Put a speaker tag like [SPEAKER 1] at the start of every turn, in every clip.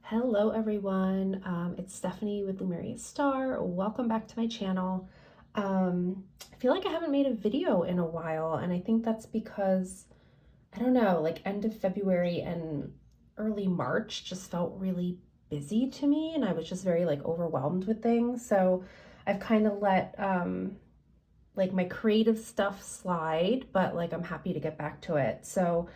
[SPEAKER 1] Hello everyone, it's Stephanie with Lumeria Star. Welcome back to my channel. I feel like I haven't made a video in a while, and I think that's because, I don't know, like end of February and early March just felt really busy to me, and I was just very like overwhelmed with things. So I've kind of let like my creative stuff slide, but like I'm happy to get back to it. So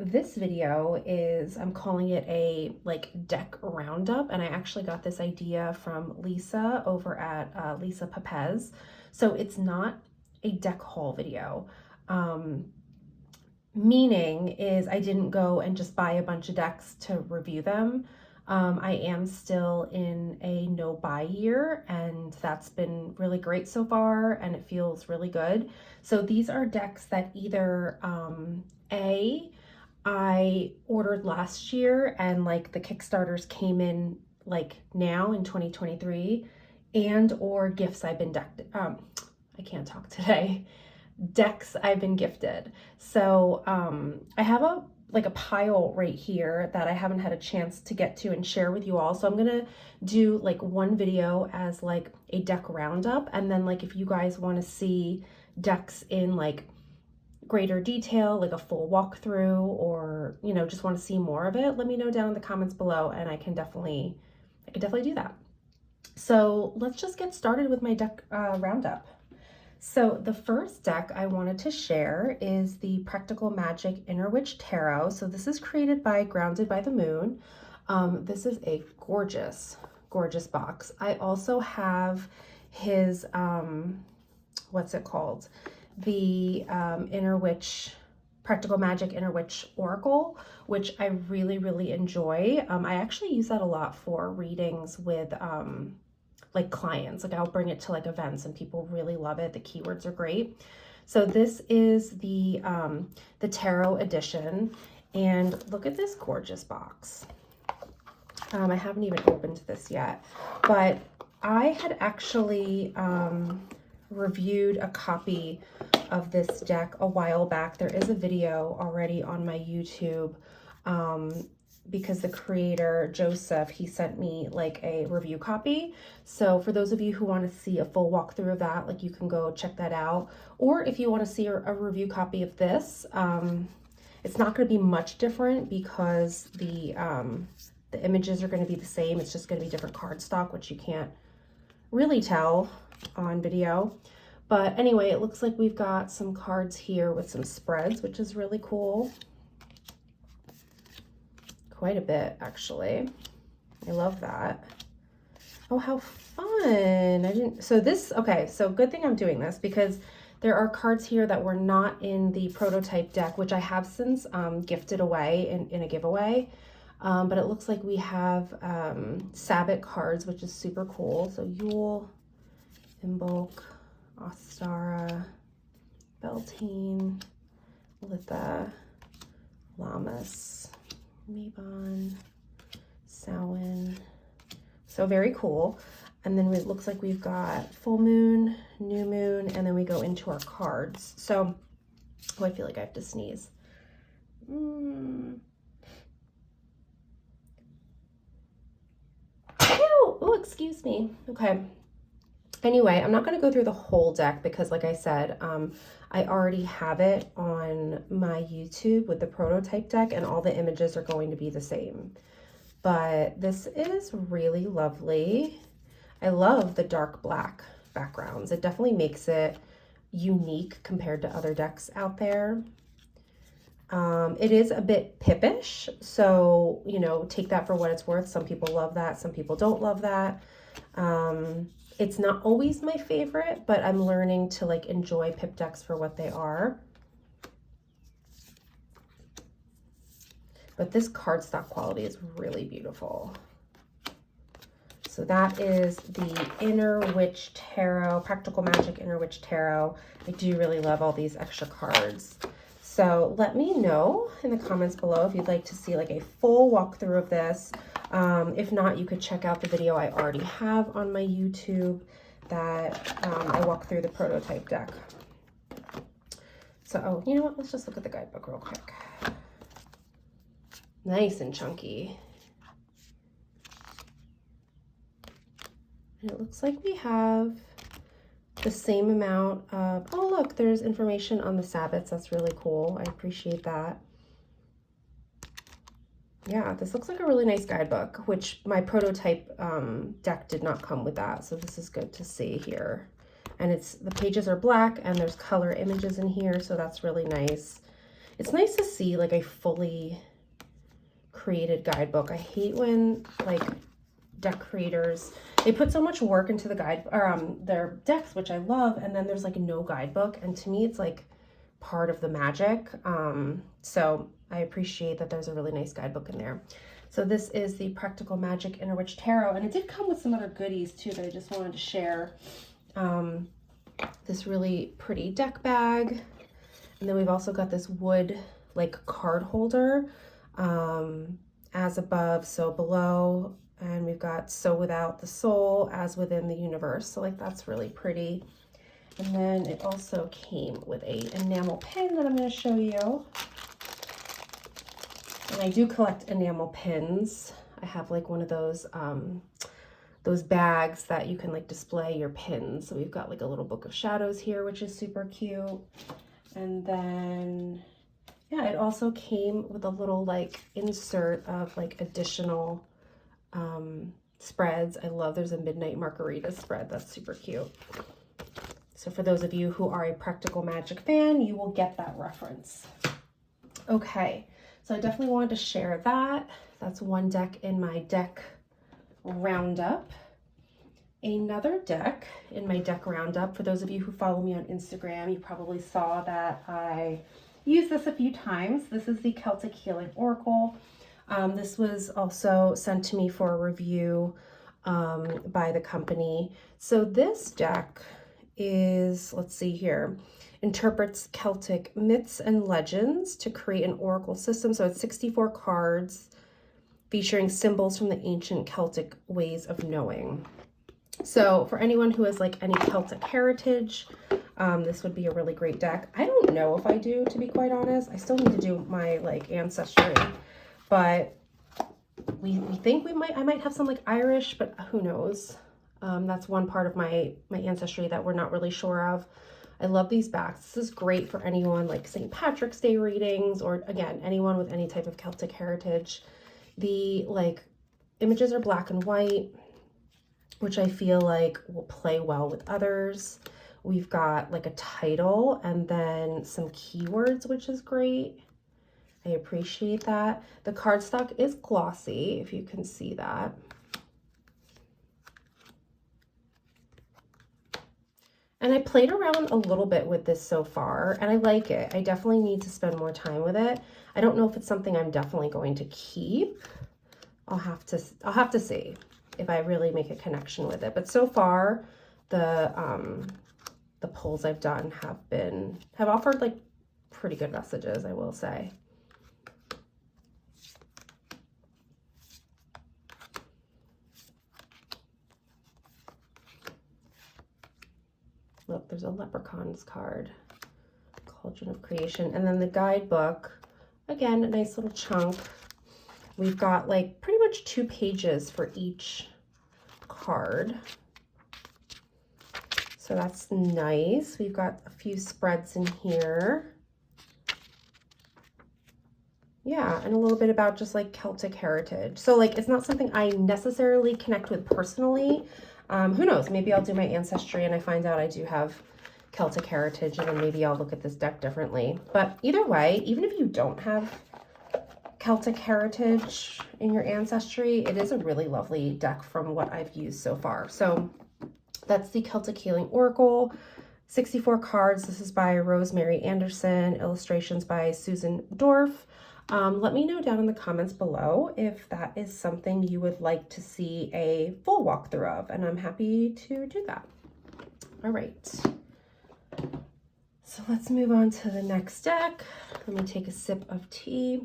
[SPEAKER 1] this video is, I'm calling it a like deck roundup, and I actually got this idea from Lisa over at Lisa Papez. So it's not a deck haul video. Meaning is I didn't go and just buy a bunch of decks to review them. I am still in a no buy year, and that's been really great so far, and it feels really good. So these are decks that either I ordered last year and like the Kickstarters came in like now in 2023, and or gifts I've been I can't talk today. Decks I've been gifted. So I have a pile right here that I haven't had a chance to get to and share with you all. So I'm gonna do like one video as like a deck roundup, and then like if you guys want to see decks in like greater detail, like a full walkthrough, or you know, just want to see more of it, let me know down in the comments below, and I can definitely do that. So let's just get started with my deck roundup. So the first deck I wanted to share is the Practical Magic Inner Witch Tarot. So this is created by Grounded by the Moon. This is a gorgeous, gorgeous box. I also have his, what's it called? The Inner Witch, Practical Magic Inner Witch Oracle, which I really, really enjoy. I actually use that a lot for readings with like clients. Like I'll bring it to like events and people really love it. The keywords are great. So this is the tarot edition, and look at this gorgeous box. I haven't even opened this yet, but I had actually reviewed a copy of this deck a while back. There is a video already on my YouTube because the creator, Joseph, he sent me like a review copy. So for those of you who want to see a full walkthrough of that, like you can go check that out. Or if you want to see a review copy of this, it's not going to be much different because the images are going to be the same. It's just going to be different cardstock, which you can't really tell on video. But anyway, it looks like we've got some cards here with some spreads, which is really cool. Quite a bit, actually. I love that. Oh, how fun. So good thing I'm doing this, because there are cards here that were not in the prototype deck, which I have since gifted away in a giveaway. But it looks like we have Sabbath cards, which is super cool. So Yule, Imbolc, Ostara, Beltane, Litha, Lammas, Mabon, Samhain. So very cool. And then it looks like we've got full moon, new moon, and then we go into our cards. So, oh, I feel like I have to sneeze. Ew, oh, excuse me. Okay. Anyway, I'm not going to go through the whole deck because, like I said, I already have it on my YouTube with the prototype deck, and all the images are going to be the same. But this is really lovely. I love the dark black backgrounds. It definitely makes it unique compared to other decks out there. It is a bit pippish, so, you know, take that for what it's worth. Some people love that. Some people don't love that. It's not always my favorite, but I'm learning to like enjoy pip decks for what they are. But this cardstock quality is really beautiful. So that is the Inner Witch Tarot, Practical Magic Inner Witch Tarot. I do really love all these extra cards. So let me know in the comments below if you'd like to see like a full walkthrough of this. If not, you could check out the video I already have on my YouTube that I walk through the prototype deck. So, oh, you know what? Let's just look at the guidebook real quick. Nice and chunky. And it looks like we have the same amount of, oh look, there's information on the Sabbats. That's really cool. I appreciate that. Yeah, this looks like a really nice guidebook, which my prototype deck did not come with that. So this is good to see here. And the pages are black and there's color images in here. So that's really nice. It's nice to see like a fully created guidebook. I hate when like deck creators, they put so much work into the their decks, which I love, and then there's like no guidebook, and to me it's like part of the magic. So I appreciate that there's a really nice guidebook in there. So this is the Practical Magic Inner Witch Tarot, and it did come with some other goodies too that I just wanted to share. This really pretty deck bag, and then we've also got this wood like card holder, as above so below, and we've got so without the soul, as within the universe. So like that's really pretty. And then it also came with a enamel pin that I'm going to show you. And I do collect enamel pins. I have like one of those bags that you can like display your pins. So we've got like a little book of shadows here, which is super cute. And then, yeah, it also came with a little like insert of like additional spreads. I love, there's a Midnight Margarita spread. That's super cute. So for those of you who are a Practical Magic fan, you will get that reference. Okay, so I definitely wanted to share that. That's one deck in my deck roundup. Another deck in my deck roundup, for those of you who follow me on Instagram, you probably saw that I used this a few times. This is the Celtic Healing Oracle. This was also sent to me for a review by the company. So this deck is, let's see here, interprets Celtic myths and legends to create an oracle system. So it's 64 cards featuring symbols from the ancient Celtic ways of knowing. So for anyone who has like any Celtic heritage, this would be a really great deck. I don't know if I do, to be quite honest. I still need to do my like ancestry, but we think I might have some like Irish, but who knows? That's one part of my ancestry that we're not really sure of. I love these backs. This is great for anyone like St. Patrick's Day readings, or again, anyone with any type of Celtic heritage. The like images are black and white, which I feel like will play well with others. We've got like a title and then some keywords, which is great. I appreciate that. The cardstock is glossy, if you can see that. And I played around a little bit with this so far, and I like it. I definitely need to spend more time with it. I don't know if it's something I'm definitely going to keep. I'll have to see if I really make a connection with it. But so far, the pulls I've done have offered like pretty good messages, I will say. Look, there's a leprechauns card, Cauldron of Creation. And then the guidebook, again, a nice little chunk. We've got like pretty much 2 pages for each card. So that's nice. We've got a few spreads in here. Yeah, and a little bit about just like Celtic heritage. So like, it's not something I necessarily connect with personally. Who knows, maybe I'll do my ancestry and I find out I do have Celtic heritage, and then maybe I'll look at this deck differently. But either way, even if you don't have Celtic heritage in your ancestry, it is a really lovely deck from what I've used so far. So that's the Celtic Healing Oracle, 64 cards. This is by Rosemary Anderson, illustrations by Susan Dorff. Let me know down in the comments below if that is something you would like to see a full walkthrough of, and I'm happy to do that. All right, so let's move on to the next deck. Let me take a sip of tea.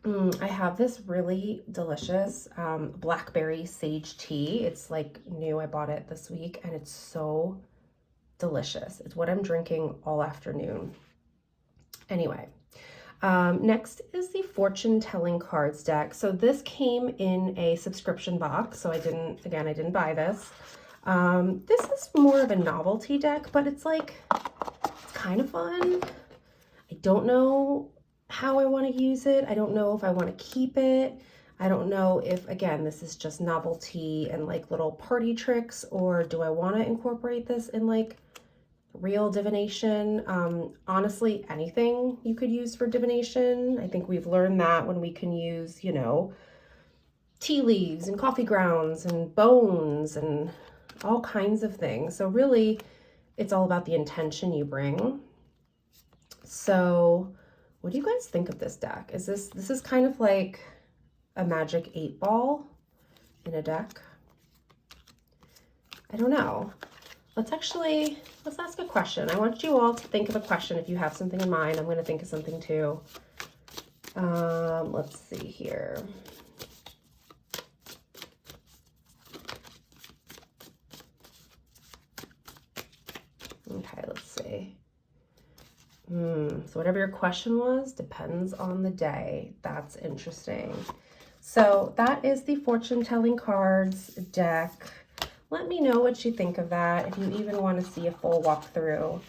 [SPEAKER 1] I have this really delicious blackberry sage tea. It's like new. I bought it this week and it's so delicious. It's what I'm drinking all afternoon. Anyway, Next is the fortune telling cards deck. So this came in a subscription box. So I didn't buy this. This is more of a novelty deck, but it's like, it's kind of fun. I don't know how I want to use it. I don't know if I want to keep it. I don't know if, again, this is just novelty and like little party tricks, or do I want to incorporate this in like real divination? Honestly, anything you could use for divination. I think we've learned that when we can use, you know, tea leaves and coffee grounds and bones and all kinds of things. So really, it's all about the intention you bring. So what do you guys think of this deck? This is kind of like a magic 8-ball in a deck? I don't know. Let's ask a question. I want you all to think of a question. If you have something in mind, I'm going to think of something too. Let's see here. Okay, let's see. So whatever your question was, depends on the day. That's interesting. So that is the fortune telling cards deck. Let me know what you think of that, if you even want to see a full walkthrough.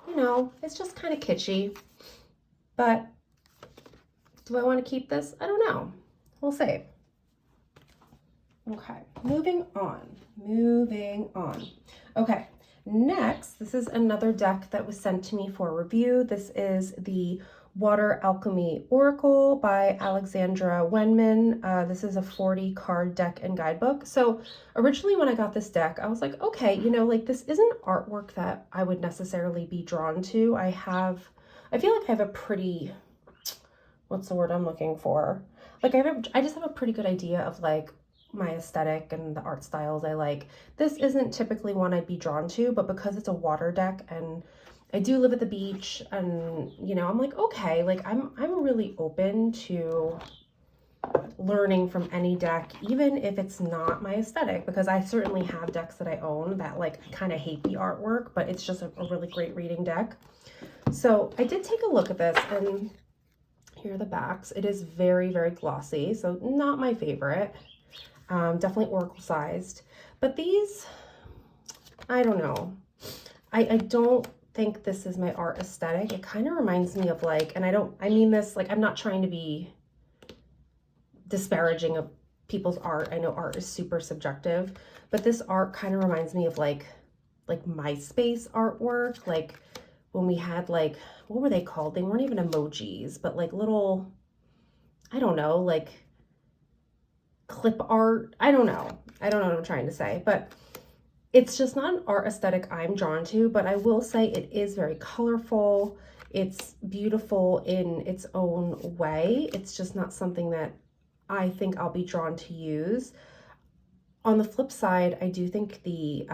[SPEAKER 1] You know, it's just kind of kitschy, but do I want to keep this? I don't know. We'll see. Okay, moving on. Okay, next, this is another deck that was sent to me for review. This is the Water Alchemy Oracle by Alexandra Wenman. This is a 40 card deck and guidebook. So originally when I got this deck, I was like, okay, you know, like this isn't artwork that I would necessarily be drawn to. I feel like I have a pretty, what's the word I'm looking for? Like I just have a pretty good idea of like my aesthetic and the art styles I like. This isn't typically one I'd be drawn to, but because it's a water deck and I do live at the beach, and you know, I'm like, okay, like I'm really open to learning from any deck, even if it's not my aesthetic, because I certainly have decks that I own that like I kind of hate the artwork, but it's just a really great reading deck. So I did take a look at this, and here are the backs. It is very, very glossy, so not my favorite. Definitely oracle sized, but these, I don't know. I don't think this is my art aesthetic. It kind of reminds me of like, and I mean this, like, I'm not trying to be disparaging of people's art. I know art is super subjective, but this art kind of reminds me of like MySpace artwork. Like when we had like, what were they called? They weren't even emojis, but like little, I don't know, like clip art. I don't know what I'm trying to say, but it's just not an art aesthetic I'm drawn to, but I will say it is very colorful. It's beautiful in its own way. It's just not something that I think I'll be drawn to use. On the flip side, I do think the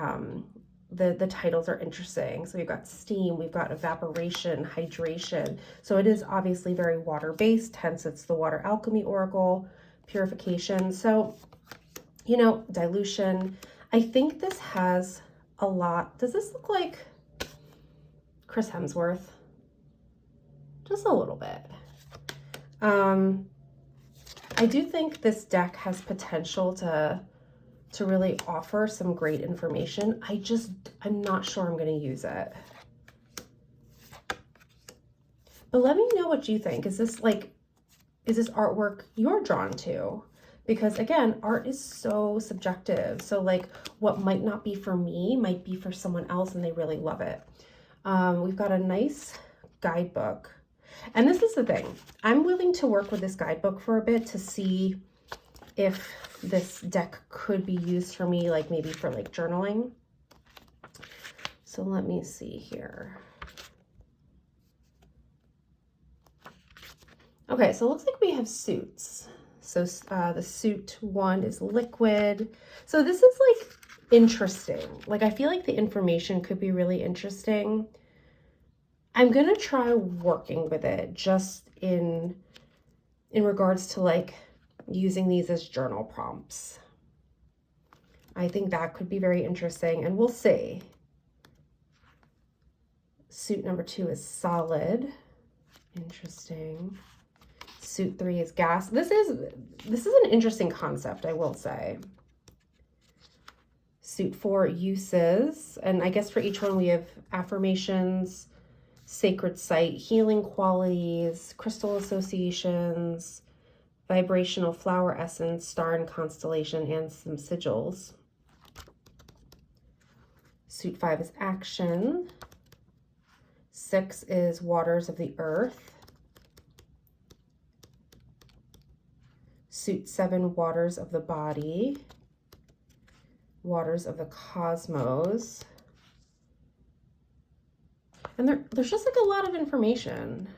[SPEAKER 1] titles are interesting. So we've got steam, we've got evaporation, hydration. So it is obviously very water-based, hence it's the Water Alchemy Oracle, purification. So, you know, dilution. I think this has a lot. Does this look like Chris Hemsworth? Just a little bit. I do think this deck has potential to really offer some great information. I'm not sure I'm going to use it. But let me know what you think. Is this artwork you're drawn to? Because again, art is so subjective. So like what might not be for me might be for someone else and they really love it. We've got a nice guidebook. And this is the thing. I'm willing to work with this guidebook for a bit to see if this deck could be used for me, like maybe for like journaling. So let me see here. Okay, so it looks like we have suits. So the suit one is liquid. So this is like interesting. Like I feel like the information could be really interesting. I'm gonna try working with it just in regards to like using these as journal prompts. I think that could be very interesting, and we'll see. Suit number 2 is solid. Interesting. Suit 3 is gas. This is an interesting concept, I will say. Suit 4, uses. And I guess for each one we have affirmations, sacred site, healing qualities, crystal associations, vibrational flower essence, star and constellation, and some sigils. Suit 5 is action. 6 is waters of the earth. Suit 7, waters of the body. Waters of the cosmos. And there's just like a lot of information.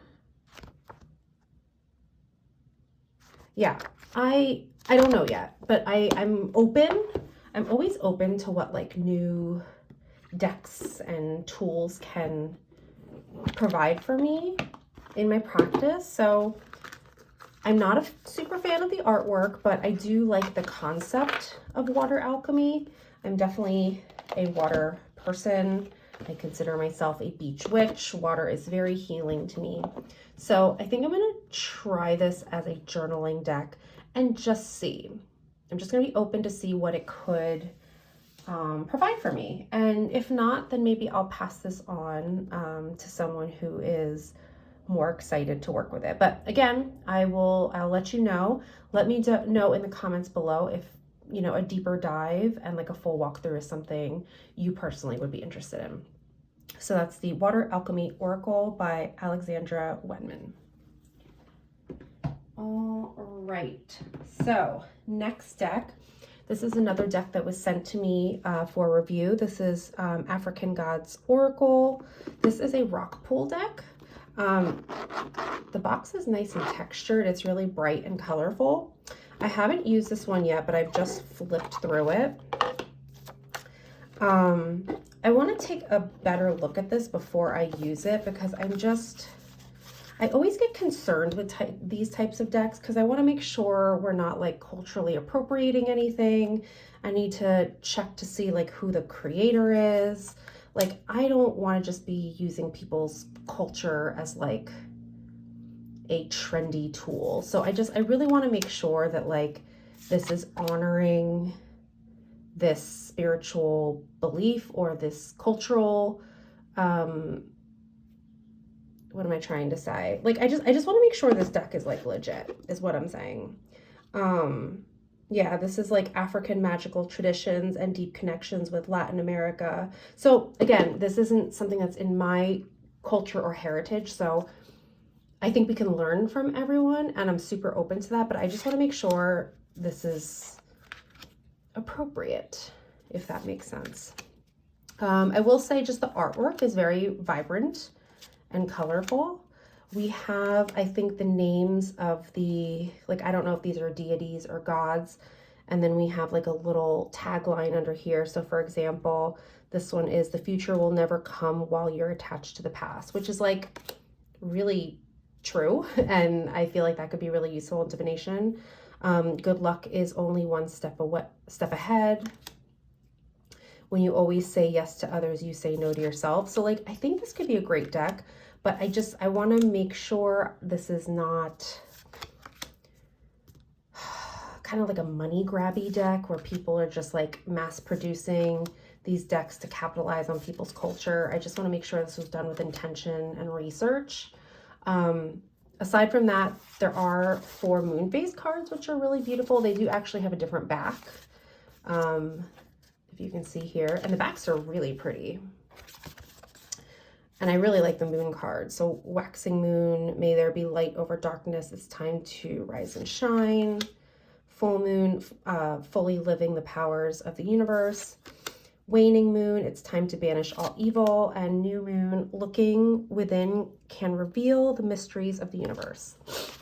[SPEAKER 1] Yeah, I don't know yet, but I'm open. I'm always open to what like new decks and tools can provide for me in my practice. So I'm not a super fan of the artwork, but I do like the concept of water alchemy. I'm definitely a water person. I consider myself a beach witch. Water is very healing to me. So I think I'm going to try this as a journaling deck and just see. I'm just going to be open to see what it could provide for me. And if not, then maybe I'll pass this on to someone who is more excited to work with it. But again, I'll let you know. Let me know in the comments below if, you know, a deeper dive and like a full walkthrough is something you personally would be interested in. So that's the Water Alchemy Oracle by Alexandra Wenman. All right, so next deck. This is another deck that was sent to me for review. This is African Gods Oracle. This is a rock pool deck. The box is nice and textured. It's really bright and colorful. I haven't used this one yet, but I've just flipped through it. I want to take a better look at this before I use it because I always get concerned with these types of decks because I want to make sure we're not like culturally appropriating anything. I need to check to see like who the creator is. Like, I don't want to just be using people's culture as like a trendy tool. So I really want to make sure that like this is honoring this spiritual belief or this cultural, what am I trying to say? Like, I just want to make sure this deck is like legit is what I'm saying. Yeah, this is like African magical traditions and deep connections with Latin America. So again, this isn't something that's in my culture or heritage. So I think we can learn from everyone and I'm super open to that, but I just want to make sure this is appropriate, if that makes sense. I will say just the artwork is very vibrant and colorful. We have, I think, the names of the, like, I don't know if these are deities or gods. And then we have like a little tagline under here. So for example, this one is "The future will never come while you're attached to the past," which is like really true. And I feel like that could be really useful in divination. Good luck is only one step ahead. When you always say yes to others, you say no to yourself. So like, I think this could be a great deck, but I want to make sure this is not kind of like a money grabby deck where people are just like mass producing these decks to capitalize on people's culture. I just want to make sure this was done with intention and research. Aside from that, there are 4 moon phase cards, which are really beautiful. They do actually have a different back. If you can see here, and the backs are really pretty. And I really like the moon card. So waxing moon, may there be light over darkness. It's time to rise and shine. Full moon, fully living the powers of the universe. Waning moon, it's time to banish all evil. And new moon, looking within can reveal the mysteries of the universe.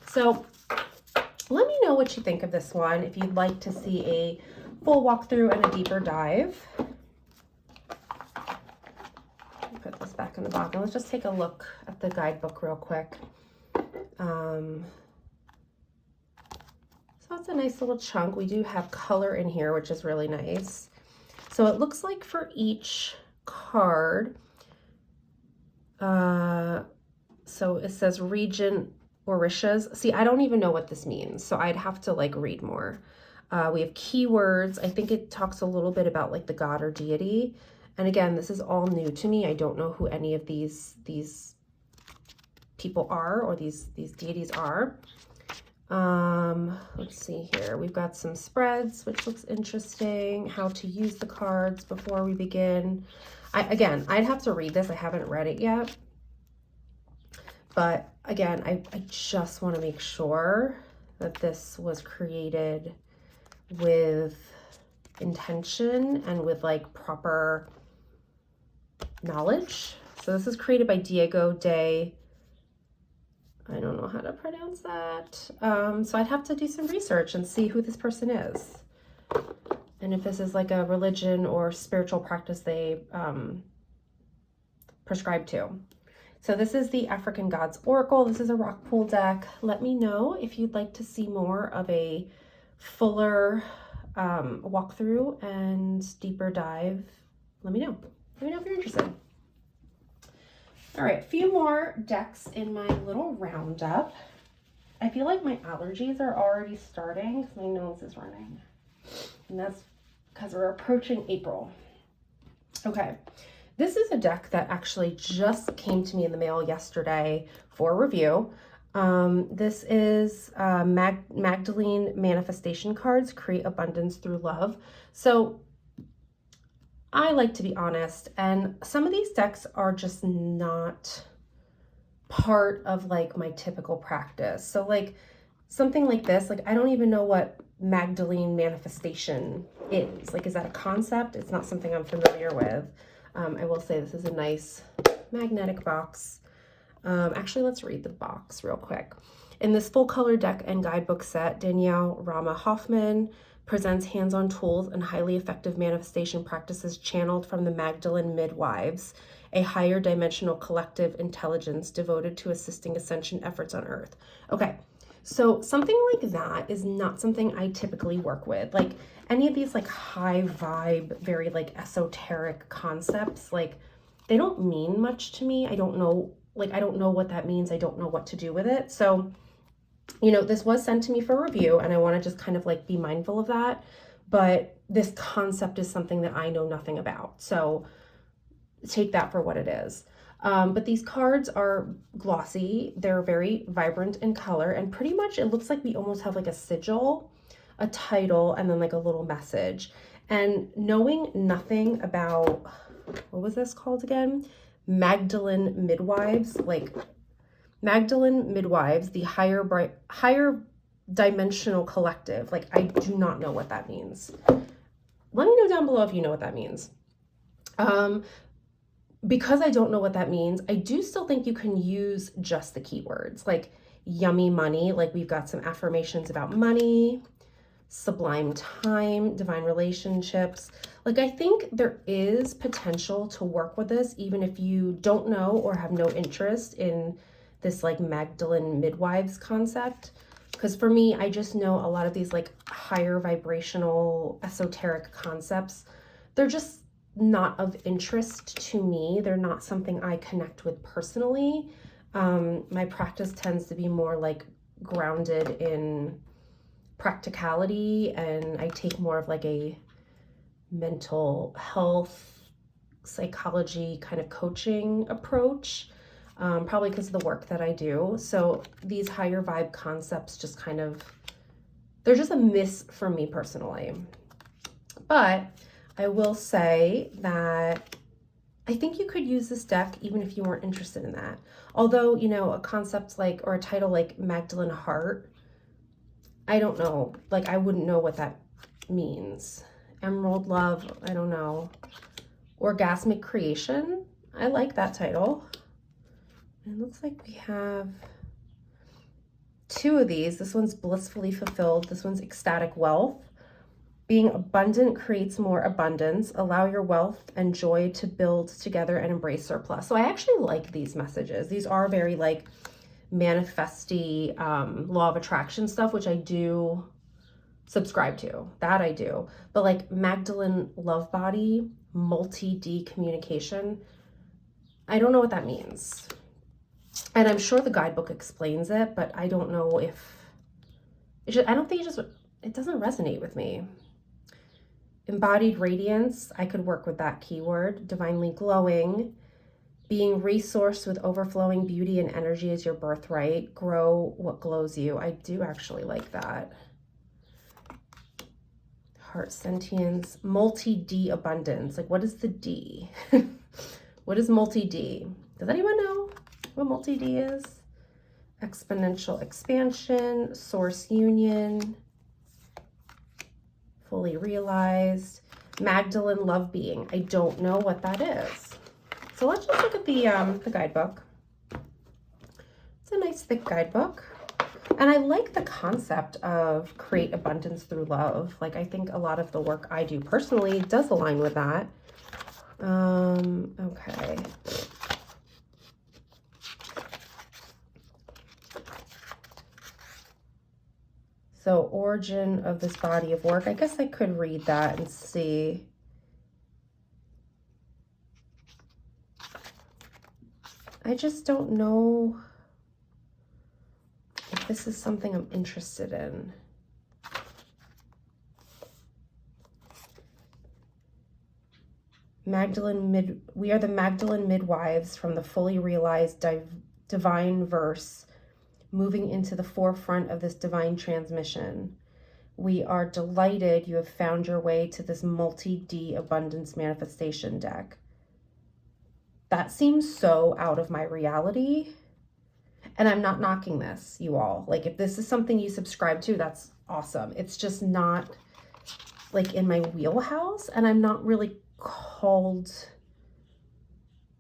[SPEAKER 1] So let me know what you think of this one. If you'd like to see a full walkthrough and a deeper dive. Put this back in the box. And let's just take a look at the guidebook real quick. So it's a nice little chunk. We do have color in here, which is really nice. So it looks like for each card, So it says Regent Orishas. See, I don't even know what this means, so I'd have to like read more. We have keywords. I think it talks a little bit about like the god or deity. And again, this is all new to me. I don't know who any of these people are, or these deities are. Let's see here. We've got some spreads, which looks interesting. How to use the cards before we begin. Again, I'd have to read this. I haven't read it yet. But again, I just want to make sure that this was created with intention and with like proper knowledge. So this is created by Diego de, I don't know how to pronounce that. So I'd have to do some research and see who this person is. And if this is like a religion or spiritual practice they prescribe to. So this is the African Gods Oracle. This is a rock pool deck. Let me know if you'd like to see more of a fuller walkthrough and deeper dive. Let me know. Let me know if you're interested. All right, a few more decks in my little roundup. I feel like my allergies are already starting because my nose is running. And that's because we're approaching April. Okay. This is a deck that actually just came to me in the mail yesterday for review. This is Magdalene Manifestation Cards, Create Abundance Through Love. So I like to be honest, and some of these decks are just not part of like my typical practice. So like something like this, like I don't even know what Magdalene Manifestation is. Like, is that a concept? It's not something I'm familiar with. I will say this is a nice magnetic box. Actually, let's read the box real quick. In this full color deck and guidebook set, Danielle Rama Hoffman presents hands-on tools and highly effective manifestation practices channeled from the Magdalene Midwives, a higher dimensional collective intelligence devoted to assisting ascension efforts on Earth. Okay, so something like that is not something I typically work with. Like any of these like high vibe, very like esoteric concepts, like they don't mean much to me. I don't know what that means. I don't know what to do with it. So, you know, this was sent to me for review and I want to just kind of like be mindful of that. But this concept is something that I know nothing about. So take that for what it is. But these cards are glossy. They're very vibrant in color and pretty much it looks like we almost have like a sigil, a title, and then like a little message. And knowing nothing about, what was this called again? Magdalene Midwives, like Magdalene Midwives, the higher dimensional collective. Like I do not know what that means. Let me know down below if you know what that means. Because I don't know what that means, I do still think you can use just the keywords like yummy money. Like we've got some affirmations about money, sublime time, divine relationships. Like I think there is potential to work with this even if you don't know or have no interest in this like Magdalene Midwives concept. Because for me, I just know a lot of these like higher vibrational esoteric concepts, they're just not of interest to me. They're not something I connect with personally. My practice tends to be more like grounded in practicality, and I take more of like a mental health, psychology kind of coaching approach, probably because of the work that I do. So these higher vibe concepts just kind of, they're just a miss for me personally. But I will say that I think you could use this deck even if you weren't interested in that. Although, you know, a concept like, or a title like Magdalene Heart, I don't know, like I wouldn't know what that means. Emerald Love, I don't know. Orgasmic Creation, I like that title. It looks like we have two of these. This one's Blissfully Fulfilled. This one's Ecstatic Wealth. Being abundant creates more abundance. Allow your wealth and joy to build together and embrace surplus. So I actually like these messages. These are very like manifesty, law of attraction stuff, which I do subscribe to. That I do. But like Magdalene Love Body, multi-D communication, I don't know what that means. And I'm sure the guidebook explains it, but I don't know if, I don't think it doesn't resonate with me. Embodied radiance, I could work with that keyword. Divinely glowing, being resourced with overflowing beauty and energy is your birthright. Grow what glows you. I do actually like that. Heart sentience, multi-D abundance. Like, what is the D? What is multi-D? Does anyone know what multi-D is? Exponential expansion, source union, fully realized. Magdalene love being. I don't know what that is. So let's just look at the guidebook. It's a nice thick guidebook. And I like the concept of create abundance through love. Like, I think a lot of the work I do personally does align with that. Okay. So origin of this body of work. I guess I could read that and see. I just don't know if this is something I'm interested in. We are the Magdalene midwives from the fully realized divine verse, moving into the forefront of this divine transmission. We are delighted you have found your way to this multi-D abundance manifestation deck. That seems so out of my reality. And I'm not knocking this, you all. Like, if this is something you subscribe to, that's awesome. It's just not like in my wheelhouse, and I'm not really called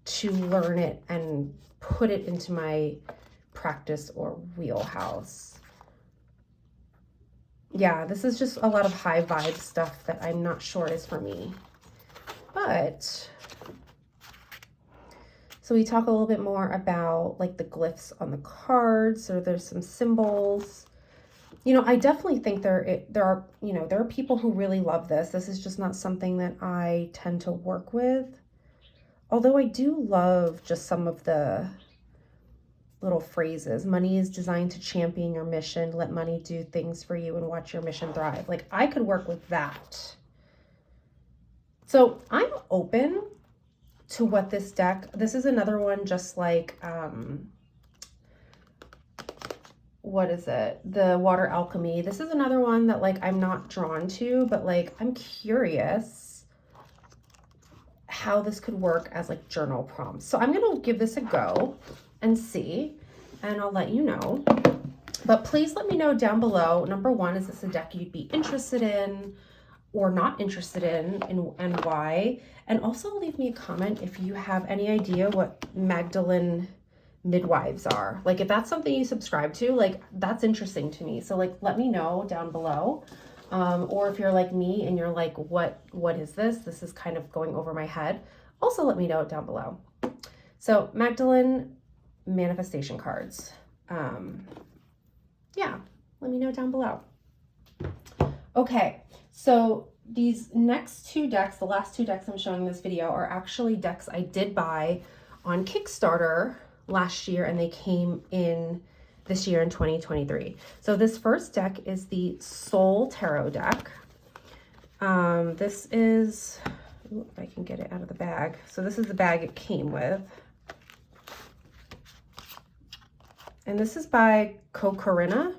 [SPEAKER 1] to learn it and put it into my practice or wheelhouse. Yeah, this is just a lot of high vibe stuff that I'm not sure is for me. But so we talk a little bit more about like the glyphs on the cards. So there's some symbols. You know, I definitely think there are people who really love this. This is just not something that I tend to work with. Although I do love just some of the little phrases. Money is designed to champion your mission. Let money do things for you and watch your mission thrive. Like, I could work with that. So I'm open to what this is another one, just like, what is it? The Water Alchemy. This is another one that like I'm not drawn to, but like I'm curious how this could work as like journal prompts. So I'm going to give this a go and see, and I'll let you know. But please let me know down below. Number one, is this a deck you'd be interested in or not interested in, and why? And also leave me a comment if you have any idea what Magdalene midwives are. Like, if that's something you subscribe to, like, that's interesting to me. So like, let me know down below. Or if you're like me and you're like, what is this? This is kind of going over my head. Also let me know down below. So Magdalene manifestation cards. Yeah, let me know down below. Okay, so these next two decks, the last two decks I'm showing in this video, are actually decks I did buy on Kickstarter last year, and they came in this year in 2023. So this first deck is the Soul Tarot deck. This is, if I can get it out of the bag. So this is the bag it came with. And this is by Corinna.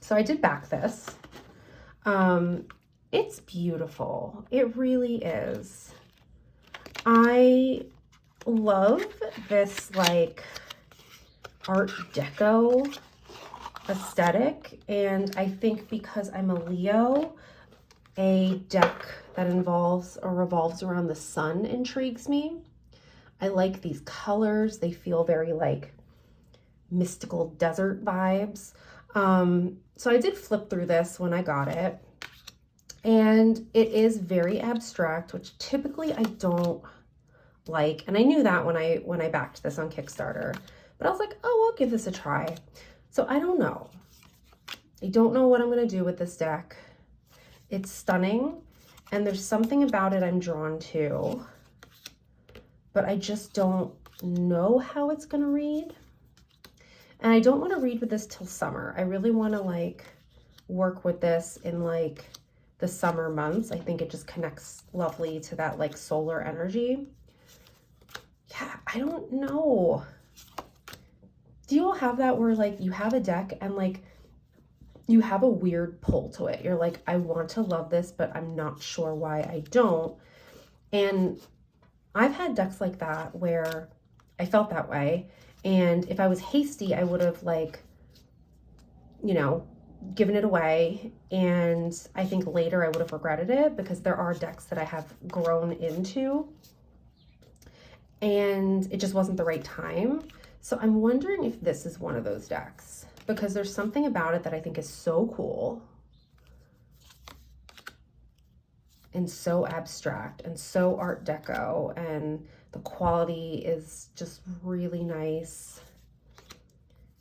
[SPEAKER 1] So I did back this. It's beautiful. It really is. I love this like Art Deco aesthetic, and I think because I'm a Leo, a deck that involves or revolves around the sun intrigues me. I like these colors. They feel very like mystical desert vibes. So I did flip through this when I got it, and it is very abstract, which typically I don't like, and I knew that when I backed this on Kickstarter, but I was like, oh, I'll give this a try. So I don't know. I don't know what I'm going to do with this deck. It's stunning, and there's something about it I'm drawn to. but I just don't know how it's gonna read. And I don't want to read with this till summer. I really want to like work with this in like the summer months. I think it just connects lovely to that like solar energy. Yeah, I don't know. Do you all have that where like you have a deck and like you have a weird pull to it? You're like, I want to love this, but I'm not sure why I don't. And I've had decks like that where I felt that way. And if I was hasty, I would have like, you know, given it away. And I think later I would have regretted it because there are decks that I have grown into and it just wasn't the right time. So I'm wondering if this is one of those decks because there's something about it that I think is so cool and so abstract and so art deco, and the quality is just really nice.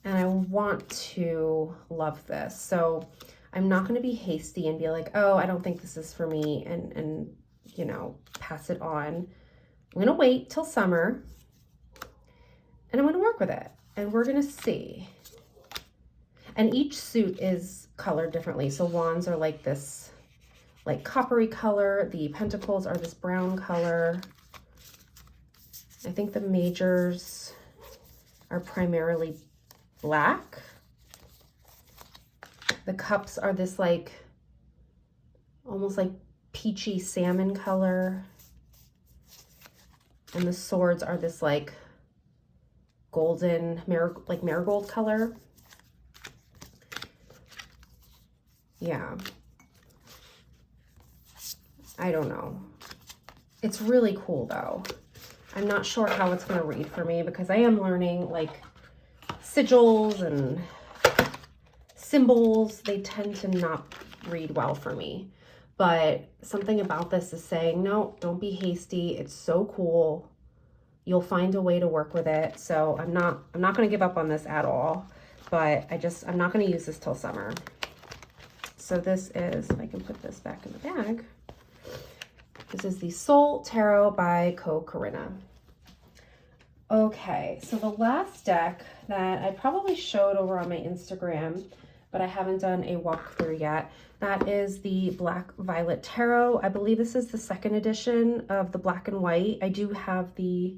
[SPEAKER 1] And I want to love this. So I'm not going to be hasty and be like, oh, I don't think this is for me, and you know, pass it on. I'm going to wait till summer and I'm going to work with it and we're going to see. And each suit is colored differently. So wands are like this like coppery color. The pentacles are this brown color. I think the majors are primarily black. The cups are this like almost like peachy salmon color. And the swords are this like golden marigold color. Yeah. I don't know. It's really cool though. I'm not sure how it's going to read for me because I am learning like sigils and symbols. They tend to not read well for me, but something about this is saying, no, don't be hasty. It's so cool. You'll find a way to work with it. So I'm not going to give up on this at all, but I'm not going to use this till summer. So this is, if I can put this back in the bag, this is the Soul Tarot by Corinna. Okay, so the last deck that I probably showed over on my Instagram, but I haven't done a walkthrough yet, that is the Black Violet Tarot. I believe this is the second edition of the black and white. I do have the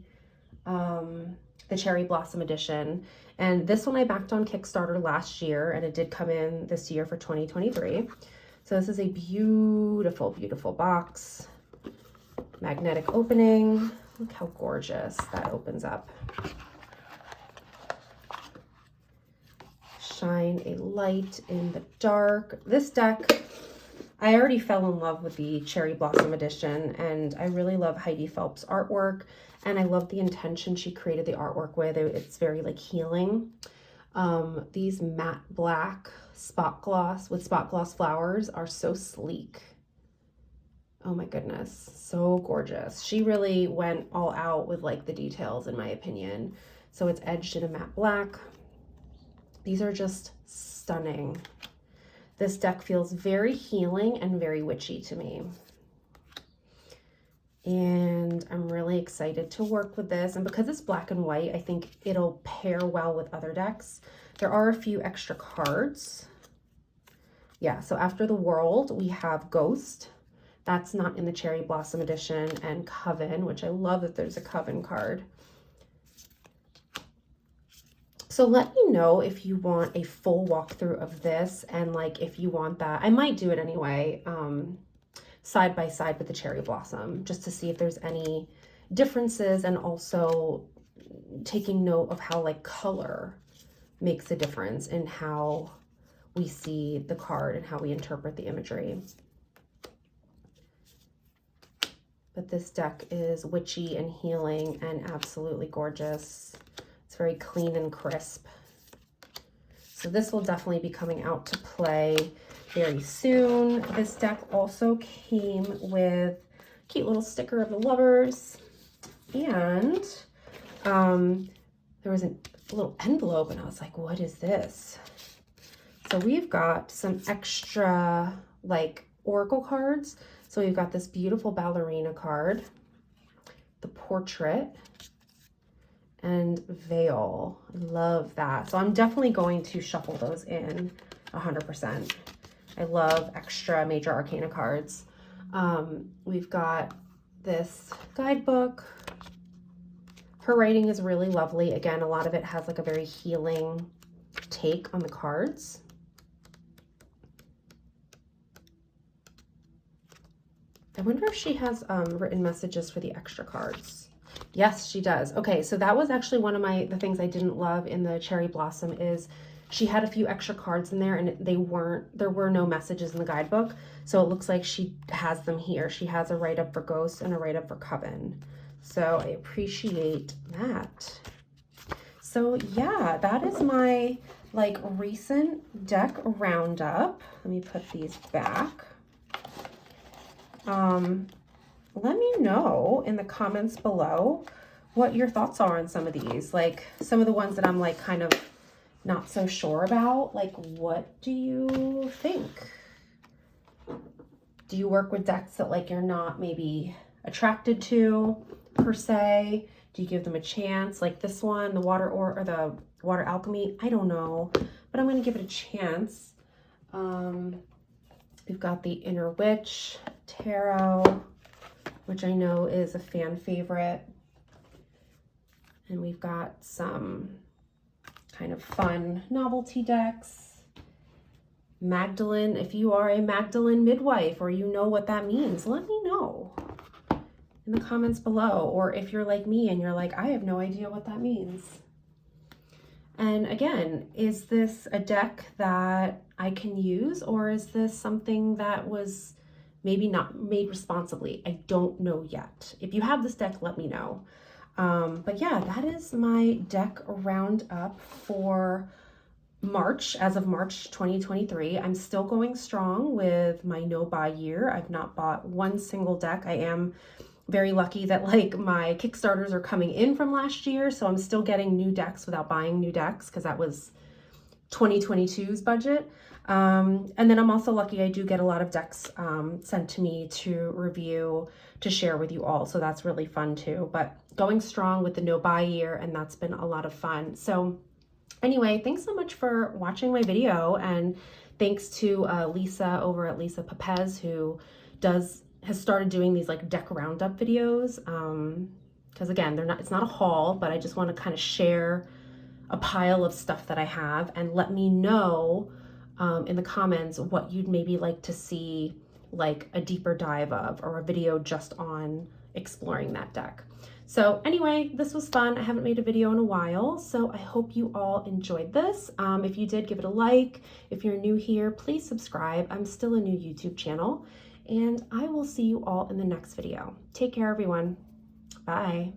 [SPEAKER 1] Cherry Blossom edition, and this one I backed on Kickstarter last year, and it did come in this year for 2023. So this is a beautiful, beautiful box. Magnetic opening. Look how gorgeous that opens up. Shine a light in the dark. This deck, I already fell in love with the Cherry Blossom edition, and I really love Heidi Phelps' artwork, and I love the intention she created the artwork with. It's very like healing. These matte black spot gloss with spot gloss flowers are so sleek. Oh my goodness, so gorgeous. She really went all out with like the details in my opinion. So it's edged in a matte black. These are just stunning. This deck feels very healing and very witchy to me. And I'm really excited to work with this. And because it's black and white, I think it'll pair well with other decks. There are a few extra cards. Yeah, so after the World, we have Ghost. That's not in the Cherry Blossom edition, and Coven, which I love that there's a Coven card. So let me know if you want a full walkthrough of this, and like if you want that. I might do it anyway, side by side with the Cherry Blossom, just to see if there's any differences, and also taking note of how like color makes a difference in how we see the card and how we interpret the imagery. But this deck is witchy and healing and absolutely gorgeous. It's very clean and crisp. So this will definitely be coming out to play very soon. This deck also came with a cute little sticker of the lovers. And there was a little envelope and I was like, what is this? So we've got some extra like oracle cards. So we've got this beautiful ballerina card, the Portrait and Veil. I love that. So I'm definitely going to shuffle those in 100%. I love extra Major Arcana cards. We've got this guidebook. Her writing is really lovely. Again, a lot of it has like a very healing take on the cards. I wonder if she has written messages for the extra cards. Yes, she does. Okay, so that was actually one of the things I didn't love in the Cherry Blossom is she had a few extra cards in there and there were no messages in the guidebook. So it looks like she has them here. She has a write-up for Ghost and a write-up for Coven. So I appreciate that. So yeah, that is my like recent deck roundup. Let me put these back. Let me know in the comments below what your thoughts are on some of these, like some of the ones that I'm like kind of not so sure about. Like, what do you think? Do you work with decks that like you're not maybe attracted to per se? Do you give them a chance? Like this one, the Water or the Water Alchemy, I don't know, but I'm going to give it a chance. We've got the Inner Witch Tarot, which I know is a fan favorite. And we've got some kind of fun novelty decks. Magdalene, if you are a Magdalene midwife or you know what that means, let me know in the comments below. Or if you're like me and you're like, I have no idea what that means. And again, is this a deck that I can use, or is this something that was maybe not made responsibly? I don't know yet. If you have this deck, let me know. But yeah, that is my deck roundup for March, as of March 2023. I'm still going strong with my no buy year. I've not bought one single deck. I am very lucky that like my Kickstarters are coming in from last year, so I'm still getting new decks without buying new decks because that was 2022's budget. And then I'm also lucky I do get a lot of decks sent to me to review, to share with you all, so that's really fun too. But going strong with the no buy year, and that's been a lot of fun. So anyway, thanks so much for watching my video, and thanks to Lisa over at Lisa Papez, who has started doing these like deck roundup videos. Because again, it's not a haul, but I just want to kind of share a pile of stuff that I have, and let me know in the comments what you'd maybe like to see like a deeper dive of, or a video just on exploring that deck. So anyway, this was fun. I haven't made a video in a while, so I hope you all enjoyed this. If you did, give it a like. If you're new here, please subscribe. I'm still a new YouTube channel, and I will see you all in the next video. Take care, everyone. Bye.